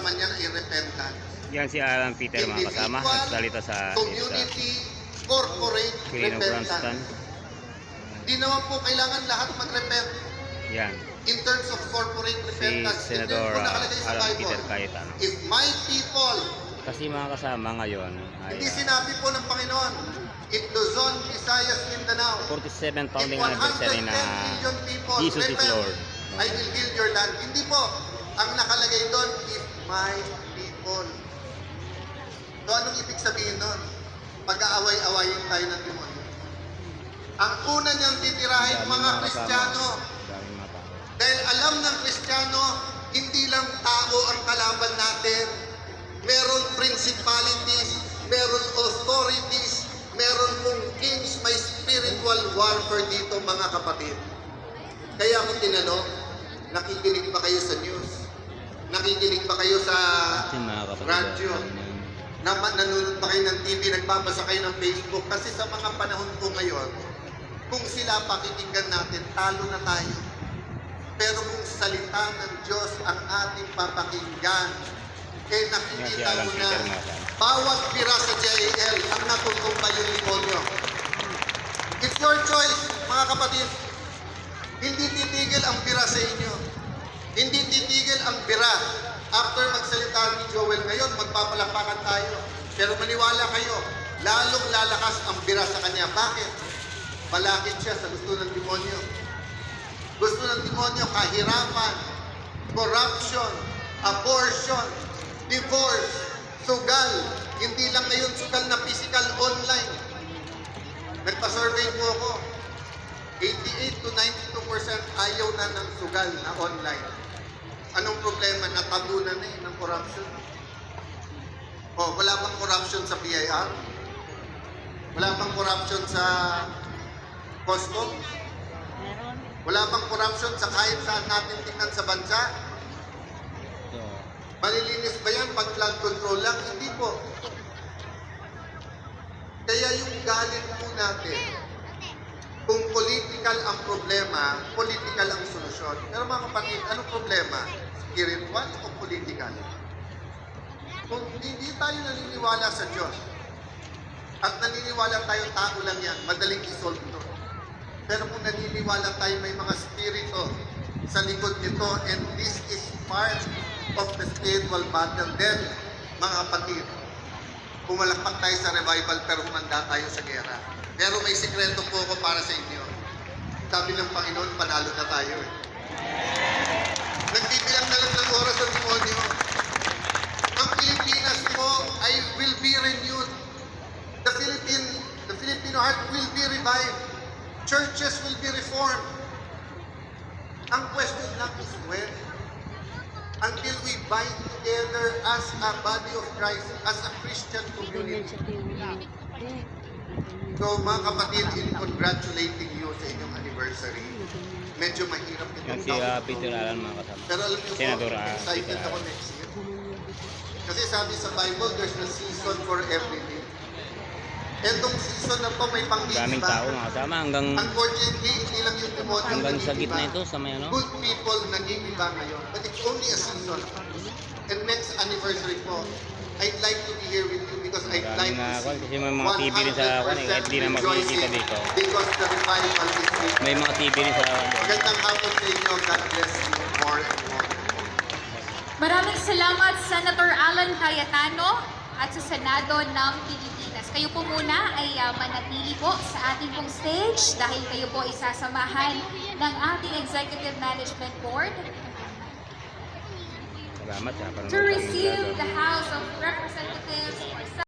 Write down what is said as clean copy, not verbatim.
naman yan ay repentance. Yan si Alan Peter mga kasama, nagsalita sa community, corporate Quirino repentance. Branston. Di naman po kailangan lahat mag-repent. Yan, In terms of corporate si repentance, Senador po nakalagay sa Alan Bible. Peter Cayetano. If my people, Kasi mga kasama ngayon ay hindi sinabi po ng Panginoon, if Luzon, Visayas, Mindanao, 47 if founding 110 anniversary na million people Jesus is repent, Lord. I will heal your land. Hindi po. Ang nakalagay doon, if my people. So anong ibig sabihin doon? Pag-aaway-awayin tayo ng demonyo. Ang una niyang titirahin mga Kristiyano, Daming mga tao. dahil alam ng Kristiyano, hindi lang tao ang kalaban natin. Meron principalities, meron authorities, meron pong kings, may spiritual warfare dito mga kapatid. Kaya ako tinanong, nakikinig ba kayo sa news? Nakikinig ba kayo sa Kasi mga kapatid, radyo? Nanonood ba kayo ng TV? Nagbabasa kayo ng Facebook? Kasi sa mga panahon po ngayon, kung sila pakikinggan natin, talo na tayo. Pero kung salita ng Diyos ang ating papakinggan, eh nakikita mo na bawat pira sa JAL ang natutumbay yung demonyo. It's your choice, mga kapatid. Hindi titigil ang pira sa inyo. Hindi titigil ang pira. After magsalita ni Joel ngayon, magpapalapakan tayo. Pero maniwala kayo, lalong lalakas ang pira sa kanya. Bakit? Balakid siya sa gusto ng demonyo. Gusto ng demonyo, kahirapan, corruption, abortion, divorce, sugal. Hindi lang ngayon sugal na physical online. Nagpa-survey po ako. 88 to 92% ayaw na ng sugal na online. Anong problema? Natabunan na ng corruption. Oh, wala bang corruption sa PIR? Wala bang corruption sa Customs? Wala bang corruption sa kahit saan natin tingnan sa bansa? Malilinis ba yan pag flood control lang? Hindi po. Kaya yung galit po natin, kung political ang problema, political ang solusyon. Pero mga kapatid, anong problema? Spiritual o political? Kung hindi tayo naniniwala sa Diyos, at naniniwala tayo tao lang yan, madaling isolve ito. Pero kung naniniwala tayo may mga spirito sa likod nito, and this is part of the spiritual battle, then, mga kapatid, pumalakpak tayo sa revival pero humanda tayo sa gera. Pero may sikreto po ako para sa inyo. Sabi ng Panginoon, panalo na tayo eh. Nagbibilang na lang ng oras ang demonyo. Ang Pilipinas po ay will be renewed. The Filipino heart will be revived. Churches will be reformed. Ang question lang is when? Until we bind together as a body of Christ, as a Christian community. So mga kapatid, in congratulating you sa inyong anniversary. Medyo mahirap ito. Yan si Peter Alan mga kasama. Pero alam niyo Senador po, excited Peter ako Alan. next year. Kasi sabi sa Bible, there's a season for everything. Etong season na to may pang-iiba. Daming tao mga kasama hanggang Unfortunately, hindi lang yung demonyo hanggang sa nag-iiba. gitna ito sa may ano. Good people nag-iiba ngayon. But it's only a season. And next anniversary po, I'd like to be here with you because I'd like Maraming to see kasi may mga TV rin sa kwan eh, kahit di na makikita dito. because the revival is big. May mga TV rin sa Magandang hapon sa inyo. God bless you more and more. Maraming salamat, Senator Alan Cayetano at sa Senado ng Pilipinas. Kayo po muna ay manatili po sa ating pong stage dahil kayo po isasamahan ng ating Executive Management Board salamat sa to receive the House of Representatives.